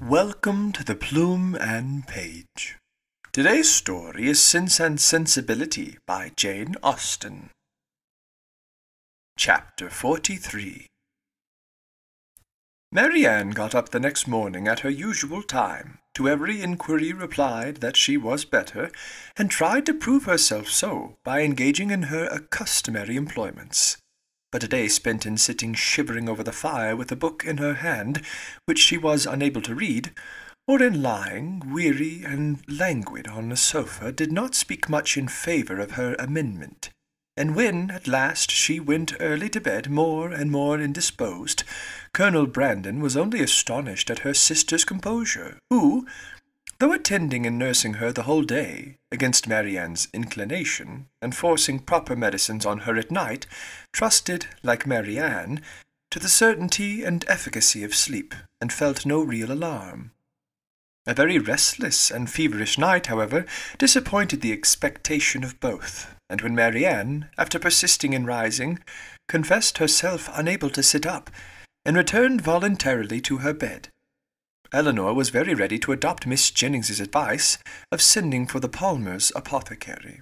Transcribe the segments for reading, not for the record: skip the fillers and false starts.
Welcome to the Plume and Page. Today's story is Sense and Sensibility by Jane Austen. Chapter 43. Mary Ann got up the next morning at her usual time, to every inquiry replied that she was better, and tried to prove herself so by engaging in her customary employments. But a day spent in sitting shivering over the fire with a book in her hand, which she was unable to read, or in lying, weary and languid on a sofa, did not speak much in favour of her amendment. And when, at last, she went early to bed, more and more indisposed, Colonel Brandon was only astonished at her sister's composure, who, though attending and nursing her the whole day, against Mary Ann's inclination, and forcing proper medicines on her at night, trusted, like Mary Ann, to the certainty and efficacy of sleep, and felt no real alarm. A very restless and feverish night, however, disappointed the expectation of both, and when Mary Ann, after persisting in rising, confessed herself unable to sit up, and returned voluntarily to her bed, Elinor was very ready to adopt Miss Jennings's advice of sending for the Palmers' apothecary.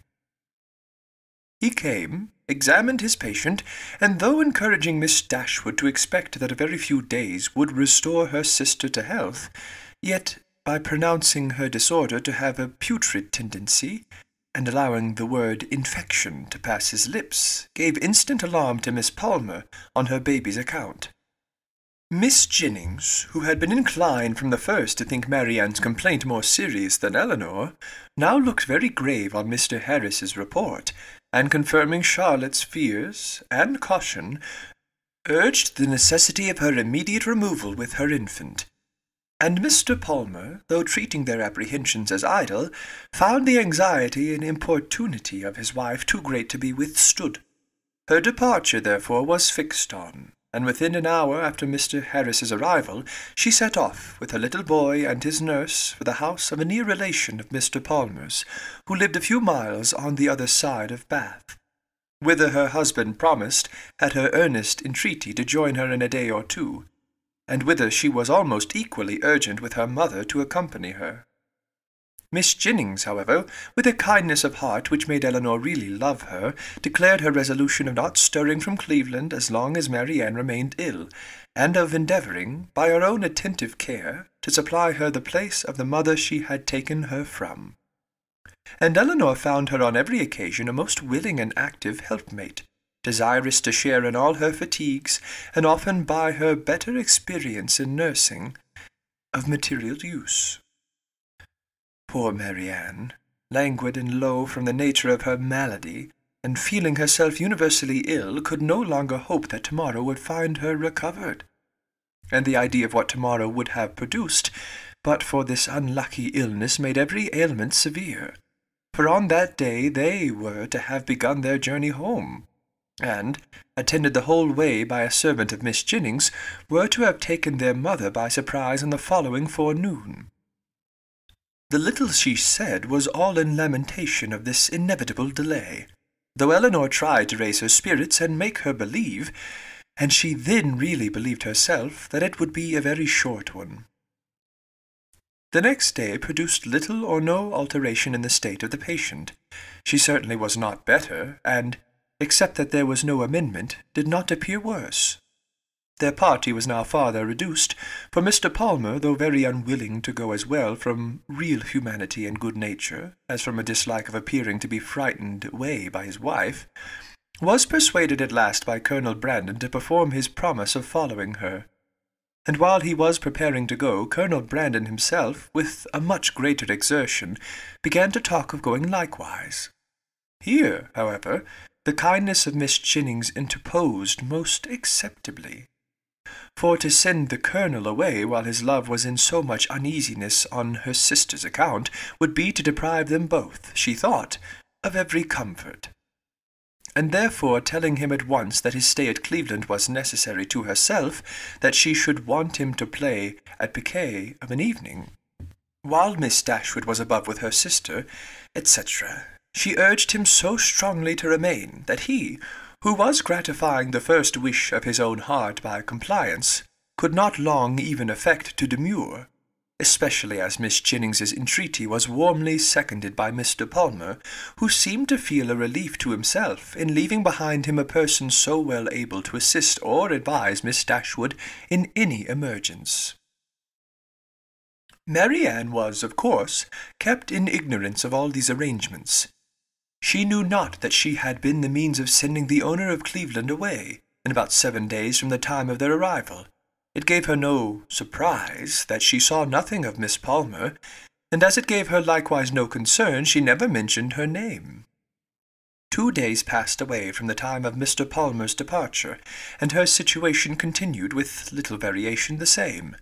He came, examined his patient, and though encouraging Miss Dashwood to expect that a very few days would restore her sister to health, yet, by pronouncing her disorder to have a putrid tendency, and allowing the word infection to pass his lips, gave instant alarm to Miss Palmer on her baby's account. Miss Jennings, who had been inclined from the first to think Mary Ann's complaint more serious than Elinor, now looked very grave on Mr. Harris's report, and confirming Charlotte's fears and caution, urged the necessity of her immediate removal with her infant. And Mr. Palmer, though treating their apprehensions as idle, found the anxiety and importunity of his wife too great to be withstood. Her departure, therefore, was fixed on, and within an hour after Mr. Harris's arrival, she set off with her little boy and his nurse for the house of a near relation of Mr. Palmer's, who lived a few miles on the other side of Bath, whither her husband promised, at her earnest entreaty, to join her in a day or two, and whither she was almost equally urgent with her mother to accompany her. Miss Jennings, however, with a kindness of heart which made Elinor really love her, declared her resolution of not stirring from Cleveland as long as Mary Ann remained ill, and of endeavouring, by her own attentive care, to supply her the place of the mother she had taken her from. And Elinor found her on every occasion a most willing and active helpmate, desirous to share in all her fatigues, and often by her better experience in nursing, of material use. Poor Mary Ann, languid and low from the nature of her malady, and feeling herself universally ill, could no longer hope that tomorrow would find her recovered. And the idea of what tomorrow would have produced, but for this unlucky illness, made every ailment severe. For on that day they were to have begun their journey home, and, attended the whole way by a servant of Miss Jennings, were to have taken their mother by surprise on the following forenoon. The little she said was all in lamentation of this inevitable delay, though Elinor tried to raise her spirits and make her believe, and she then really believed herself, that it would be a very short one. The next day produced little or no alteration in the state of the patient. She certainly was not better, and, except that there was no amendment, did not appear worse. Their party was now farther reduced, for Mr. Palmer, though very unwilling to go as well from real humanity and good nature as from a dislike of appearing to be frightened away by his wife, was persuaded at last by Colonel Brandon to perform his promise of following her. And while he was preparing to go, Colonel Brandon himself, with a much greater exertion, began to talk of going likewise. Here, however, the kindness of Miss Jennings interposed most acceptably. For to send the Colonel away while his love was in so much uneasiness on her sister's account would be to deprive them both, she thought, of every comfort. And therefore, telling him at once that his stay at Cleveland was necessary to herself, that she should want him to play at piquet of an evening, while Miss Dashwood was above with her sister, etc., she urged him so strongly to remain, that he, who was gratifying the first wish of his own heart by compliance, could not long even affect to demur, especially as Miss Jennings's entreaty was warmly seconded by Mr. Palmer, who seemed to feel a relief to himself in leaving behind him a person so well able to assist or advise Miss Dashwood in any emergence. Mary Ann was, of course, kept in ignorance of all these arrangements. She knew not that she had been the means of sending the owner of Cleveland away, in about 7 days from the time of their arrival. It gave her no surprise that she saw nothing of Miss Palmer, and as it gave her likewise no concern, she never mentioned her name. 2 days passed away from the time of Mr. Palmer's departure, and her situation continued with little variation the same.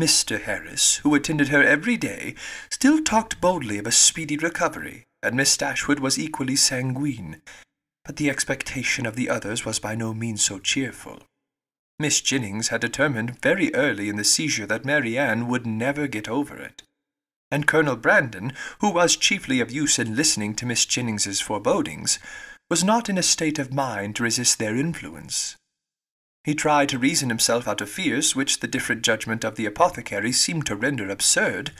Mr. Harris, who attended her every day, still talked boldly of a speedy recovery, and Miss Dashwood was equally sanguine, but the expectation of the others was by no means so cheerful. Miss Jennings had determined very early in the seizure that Mary Ann would never get over it, and Colonel Brandon, who was chiefly of use in listening to Miss Jennings's forebodings, was not in a state of mind to resist their influence. He tried to reason himself out of fears which the different judgment of the apothecary seemed to render absurd,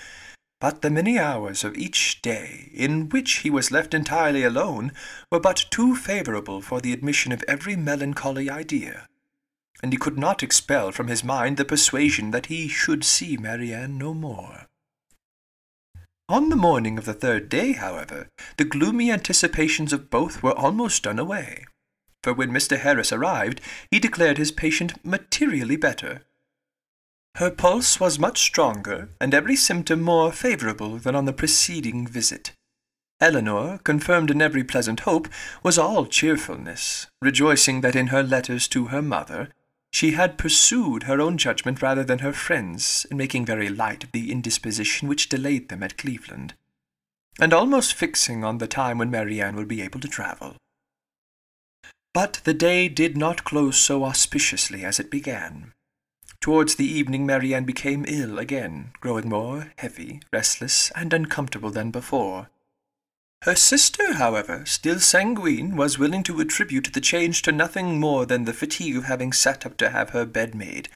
but the many hours of each day in which he was left entirely alone were but too favourable for the admission of every melancholy idea, and he could not expel from his mind the persuasion that he should see Mary Ann no more. On the morning of the 3rd day, however, the gloomy anticipations of both were almost done away, for when Mr. Harris arrived, he declared his patient materially better. Her pulse was much stronger, and every symptom more favourable than on the preceding visit. Elinor, confirmed in every pleasant hope, was all cheerfulness, rejoicing that in her letters to her mother she had pursued her own judgment rather than her friends, and making very light of the indisposition which delayed them at Cleveland, and almost fixing on the time when Mary Ann would be able to travel. But the day did not close so auspiciously as it began. Towards the evening Mary Ann became ill again, growing more heavy, restless, and uncomfortable than before. Her sister, however, still sanguine, was willing to attribute the change to nothing more than the fatigue of having sat up to have her bed made,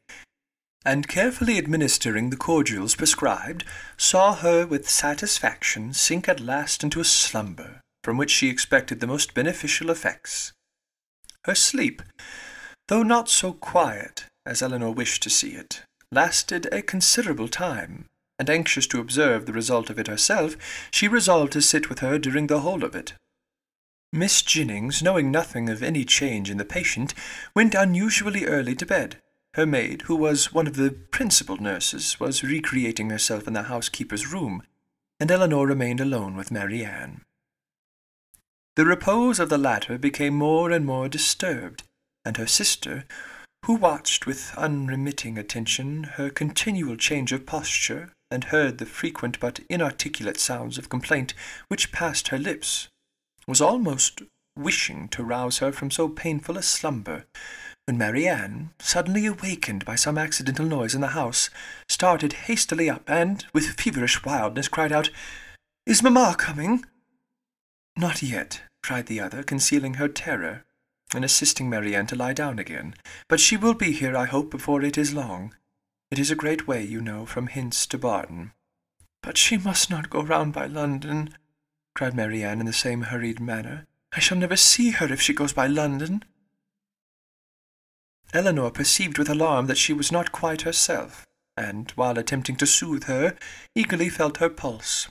and carefully administering the cordials prescribed, saw her with satisfaction sink at last into a slumber, from which she expected the most beneficial effects. Her sleep, though not so quiet as Elinor wished to see it, lasted a considerable time, and anxious to observe the result of it herself, she resolved to sit with her during the whole of it. Miss Jennings, knowing nothing of any change in the patient, went unusually early to bed. Her maid, who was one of the principal nurses, was recreating herself in the housekeeper's room, and Elinor remained alone with Mary Ann. The repose of the latter became more and more disturbed, and her sister, who watched with unremitting attention her continual change of posture, and heard the frequent but inarticulate sounds of complaint which passed her lips, was almost wishing to rouse her from so painful a slumber, when Mary Ann, suddenly awakened by some accidental noise in the house, started hastily up, and, with feverish wildness, cried out, "Is mamma coming?" "Not yet," cried the other, concealing her terror, and assisting Mary Ann to lie down again. "But she will be here, I hope, before it is long. It is a great way, you know, from hence to Barton." "But she must not go round by London," cried Mary Ann in the same hurried manner. "I shall never see her if she goes by London." Elinor perceived with alarm that she was not quite herself, and, while attempting to soothe her, eagerly felt her pulse.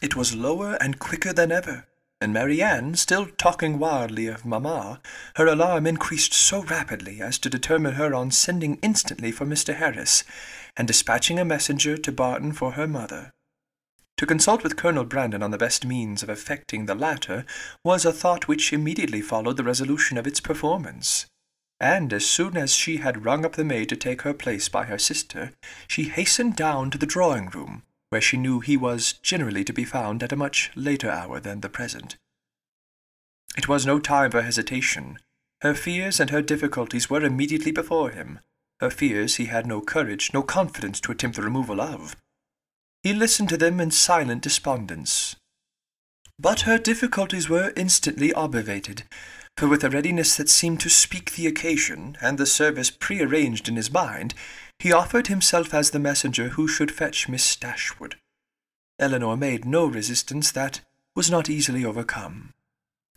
It was lower and quicker than ever, and Mary Ann, still talking wildly of mamma, her alarm increased so rapidly as to determine her on sending instantly for Mr. Harris, and dispatching a messenger to Barton for her mother. To consult with Colonel Brandon on the best means of effecting the latter was a thought which immediately followed the resolution of its performance, and as soon as she had rung up the maid to take her place by her sister, she hastened down to the drawing-room, where she knew he was generally to be found at a much later hour than the present. It was no time for hesitation. Her fears and her difficulties were immediately before him. Her fears he had no courage, no confidence to attempt the removal of. He listened to them in silent despondence. But her difficulties were instantly obviated, for with a readiness that seemed to speak the occasion, and the service prearranged in his mind, he offered himself as the messenger who should fetch Miss Dashwood. Elinor made no resistance that was not easily overcome.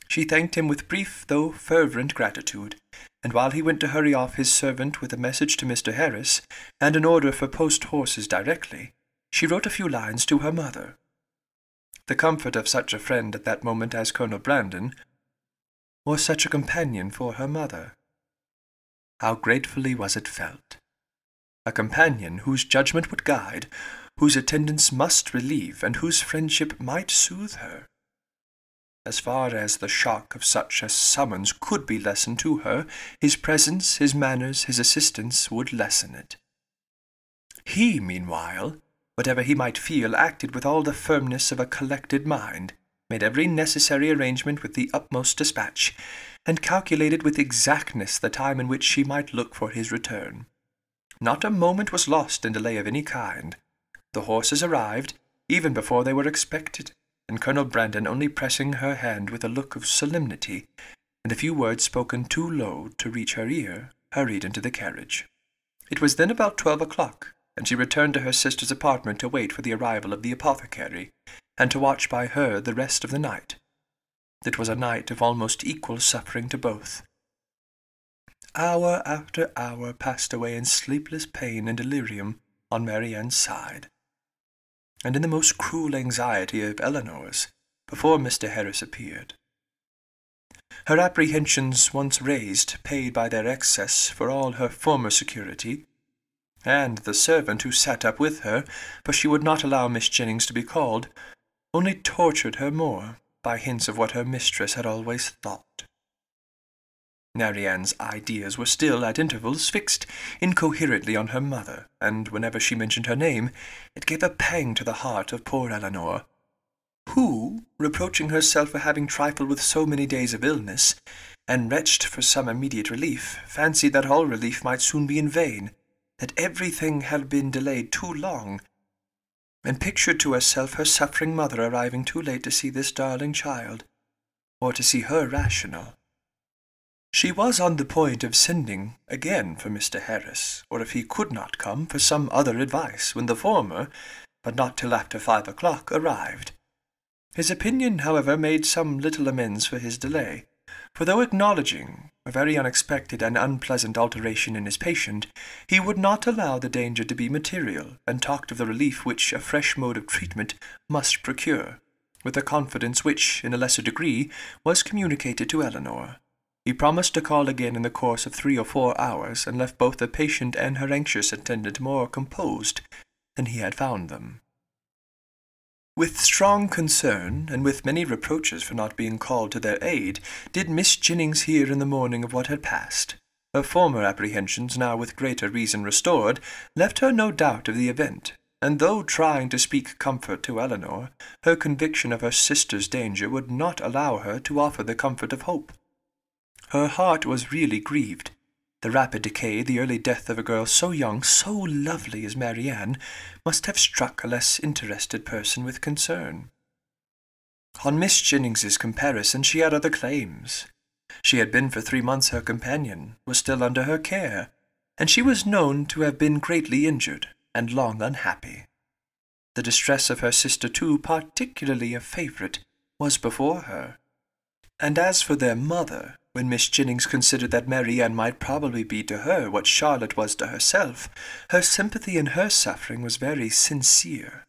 She thanked him with brief though fervent gratitude, and while he went to hurry off his servant with a message to Mr. Harris, and an order for post-horses directly, she wrote a few lines to her mother. The comfort of such a friend at that moment as Colonel Brandon, or such a companion for her mother. How gratefully was it felt! A companion whose judgment would guide, whose attendance must relieve, and whose friendship might soothe her. As far as the shock of such a summons could be lessened to her, his presence, his manners, his assistance would lessen it. He, meanwhile, whatever he might feel, acted with all the firmness of a collected mind, made every necessary arrangement with the utmost dispatch, and calculated with exactness the time in which she might look for his return. Not a moment was lost in delay of any kind. The horses arrived, even before they were expected, and Colonel Brandon, only pressing her hand with a look of solemnity, and a few words spoken too low to reach her ear, hurried into the carriage. It was then about 12 o'clock, and she returned to her sister's apartment to wait for the arrival of the apothecary, and to watch by her the rest of the night. It was a night of almost equal suffering to both. Hour after hour passed away in sleepless pain and delirium on Marianne's side, and in the most cruel anxiety of Elinor's, before Mr. Harris appeared. Her apprehensions once raised paid by their excess for all her former security, and the servant who sat up with her, for she would not allow Miss Jennings to be called, only tortured her more by hints of what her mistress had always thought. Marianne's ideas were still, at intervals, fixed incoherently on her mother, and whenever she mentioned her name, it gave a pang to the heart of poor Elinor, who, reproaching herself for having trifled with so many days of illness, and wretched for some immediate relief, fancied that all relief might soon be in vain, that everything had been delayed too long, and pictured to herself her suffering mother arriving too late to see this darling child, or to see her rational. She was on the point of sending again for Mr. Harris, or if he could not come, for some other advice, when the former, but not till after 5 o'clock, arrived. His opinion, however, made some little amends for his delay, for though acknowledging a very unexpected and unpleasant alteration in his patient, he would not allow the danger to be material, and talked of the relief which a fresh mode of treatment must procure, with a confidence which, in a lesser degree, was communicated to Elinor. He promised to call again in the course of 3 or 4 hours, and left both the patient and her anxious attendant more composed than he had found them. With strong concern, and with many reproaches for not being called to their aid, did Miss Jennings hear in the morning of what had passed. Her former apprehensions, now with greater reason restored, left her no doubt of the event, and though trying to speak comfort to Elinor, her conviction of her sister's danger would not allow her to offer the comfort of hope. Her heart was really grieved. The rapid decay, the early death of a girl so young, so lovely as Marianne, must have struck a less interested person with concern. On Miss Jennings's comparison, she had other claims. She had been for 3 months her companion, was still under her care, and she was known to have been greatly injured, and long unhappy. The distress of her sister, too, particularly a favourite, was before her. And as for their mother, when Miss Jennings considered that Marianne might probably be to her what Charlotte was to herself, her sympathy in her suffering was very sincere.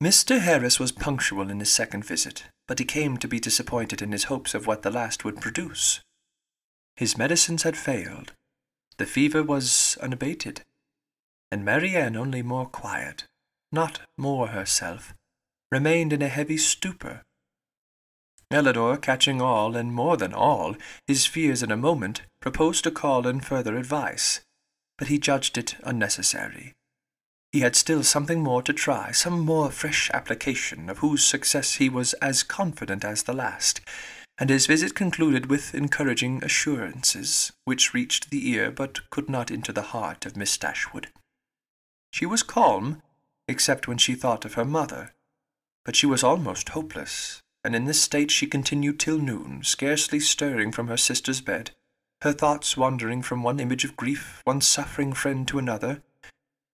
Mr. Harris was punctual in his second visit, but he came to be disappointed in his hopes of what the last would produce. His medicines had failed, the fever was unabated, and Marianne, only more quiet, not more herself, remained in a heavy stupor. Elinor, catching all, and more than all, his fears in a moment, proposed to call in further advice, but he judged it unnecessary. He had still something more to try, some more fresh application, of whose success he was as confident as the last, and his visit concluded with encouraging assurances, which reached the ear but could not enter the heart of Miss Dashwood. She was calm, except when she thought of her mother, but she was almost hopeless, and in this state she continued till noon, scarcely stirring from her sister's bed, her thoughts wandering from one image of grief, one suffering friend to another,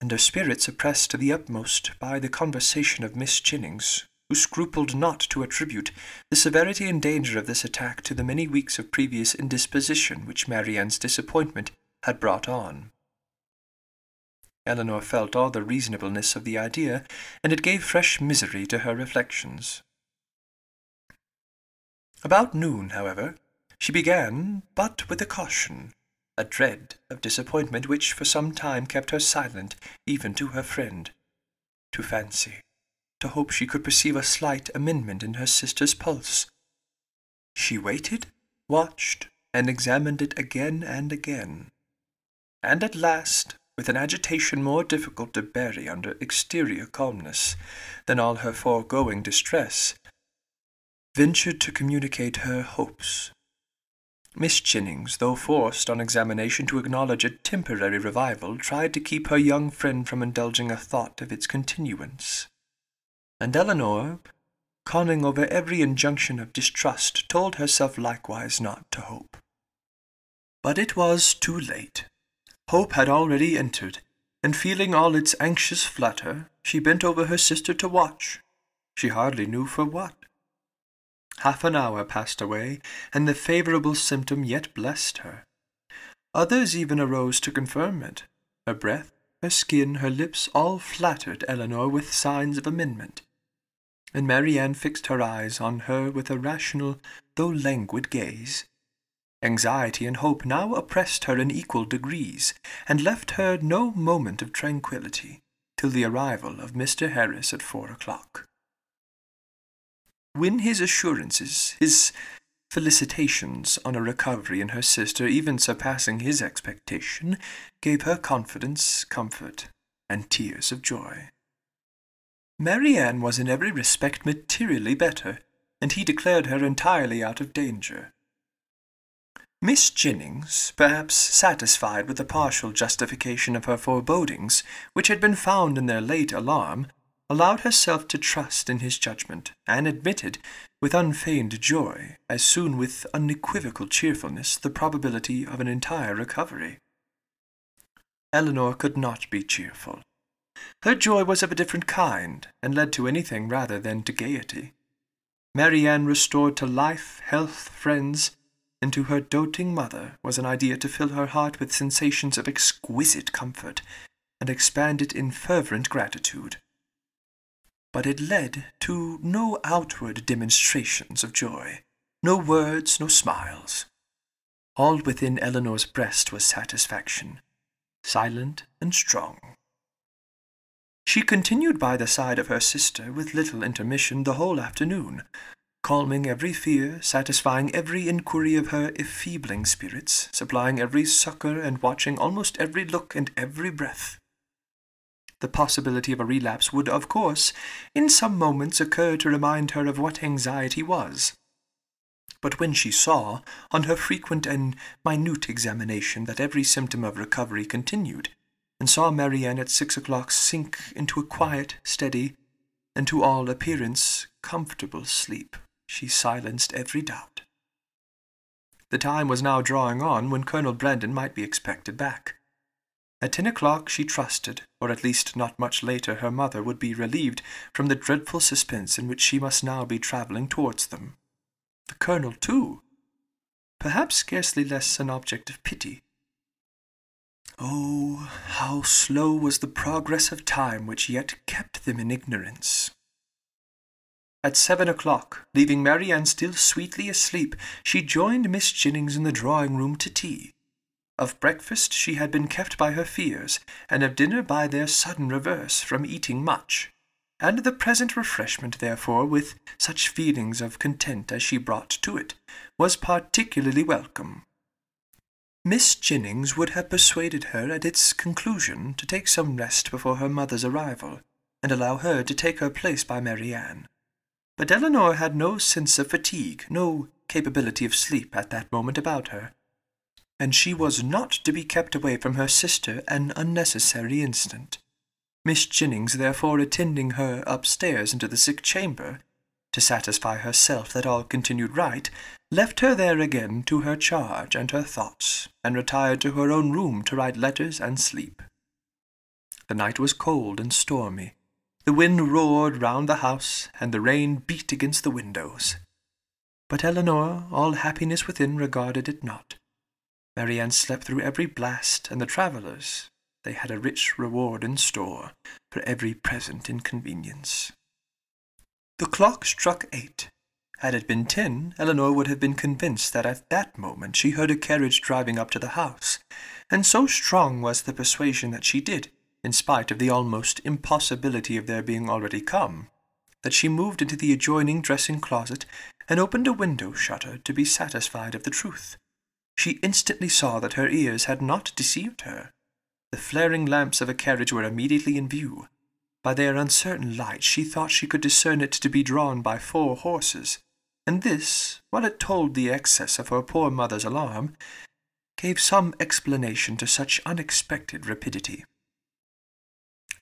and her spirits oppressed to the utmost by the conversation of Miss Jennings, who scrupled not to attribute the severity and danger of this attack to the many weeks of previous indisposition which Marianne's disappointment had brought on. Elinor felt all the reasonableness of the idea, and it gave fresh misery to her reflections. About noon, however, she began, but with a caution, a dread of disappointment which for some time kept her silent even to her friend, to fancy, to hope she could perceive a slight amendment in her sister's pulse. She waited, watched, and examined it again and again, and at last, with an agitation more difficult to bury under exterior calmness than all her foregoing distress, ventured to communicate her hopes. Miss Jennings, though forced on examination to acknowledge a temporary revival, tried to keep her young friend from indulging a thought of its continuance, and Elinor, conning over every injunction of distrust, told herself likewise not to hope. But it was too late. Hope had already entered, and feeling all its anxious flutter, she bent over her sister to watch. She hardly knew for what. Half an hour passed away, and the favourable symptom yet blessed her. Others even arose to confirm it. Her breath, her skin, her lips, all flattered Elinor with signs of amendment, and Marianne fixed her eyes on her with a rational, though languid gaze. Anxiety and hope now oppressed her in equal degrees, and left her no moment of tranquillity, till the arrival of Mr. Harris at 4 o'clock. When his assurances, his felicitations on a recovery in her sister, even surpassing his expectation, gave her confidence, comfort, and tears of joy. Marianne was in every respect materially better, and he declared her entirely out of danger. Miss Jennings, perhaps satisfied with the partial justification of her forebodings, which had been found in their late alarm, allowed herself to trust in his judgment, and admitted, with unfeigned joy, as soon with unequivocal cheerfulness, the probability of an entire recovery. Elinor could not be cheerful. Her joy was of a different kind, and led to anything rather than to gaiety. Marianne restored to life, health, friends, and to her doting mother was an idea to fill her heart with sensations of exquisite comfort, and expand it in fervent gratitude. But it led to no outward demonstrations of joy, no words, no smiles. All within Elinor's breast was satisfaction, silent and strong. She continued by the side of her sister with little intermission the whole afternoon, calming every fear, satisfying every inquiry of her enfeebling spirits, supplying every succour, and watching almost every look and every breath. The possibility of a relapse would, of course, in some moments occur to remind her of what anxiety was. But when she saw, on her frequent and minute examination, that every symptom of recovery continued, and saw Marianne at 6 o'clock sink into a quiet, steady, and to all appearance comfortable sleep, she silenced every doubt. The time was now drawing on when Colonel Brandon might be expected back. At 10 o'clock she trusted, or at least not much later, her mother would be relieved from the dreadful suspense in which she must now be travelling towards them. The Colonel, too, perhaps scarcely less an object of pity. Oh, how slow was the progress of time which yet kept them in ignorance! At 7 o'clock, leaving Marianne still sweetly asleep, she joined Miss Jennings in the drawing-room to tea. Of breakfast she had been kept by her fears, and of dinner by their sudden reverse, from eating much, and the present refreshment, therefore, with such feelings of content as she brought to it, was particularly welcome. Miss Jennings would have persuaded her at its conclusion to take some rest before her mother's arrival, and allow her to take her place by Marianne. But Elinor had no sense of fatigue, no capability of sleep at that moment about her, and she was not to be kept away from her sister an unnecessary instant. Miss Jennings, therefore, attending her upstairs into the sick chamber, to satisfy herself that all continued right, left her there again to her charge and her thoughts, and retired to her own room to write letters and sleep. The night was cold and stormy. The wind roared round the house, and the rain beat against the windows. But Eleanor, all happiness within, regarded it not. Marianne slept through every blast, and the travellers, they had a rich reward in store for every present inconvenience. The clock struck 8. Had it been 10, Eleanor would have been convinced that at that moment she heard a carriage driving up to the house, and so strong was the persuasion that she did, in spite of the almost impossibility of their being already come, that she moved into the adjoining dressing-closet and opened a window-shutter to be satisfied of the truth. She instantly saw that her ears had not deceived her. The flaring lamps of a carriage were immediately in view. By their uncertain light she thought she could discern it to be drawn by 4 horses, and this, while it told the excess of her poor mother's alarm, gave some explanation to such unexpected rapidity.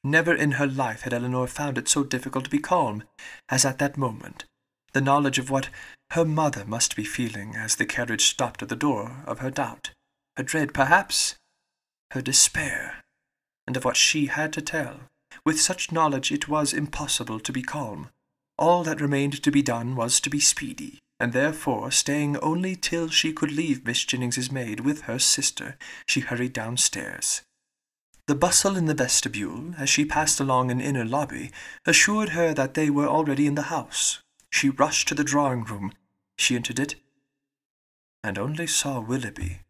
Never in her life had Eleanor found it so difficult to be calm as at that moment. The knowledge of what her mother must be feeling as the carriage stopped at the door, of her doubt, her dread perhaps, her despair, and of what she had to tell. With such knowledge it was impossible to be calm. All that remained to be done was to be speedy, and therefore, staying only till she could leave Miss Jennings's maid with her sister, she hurried downstairs. The bustle in the vestibule, as she passed along an inner lobby, assured her that they were already in the house. She rushed to the drawing-room. She entered it, and only saw Willoughby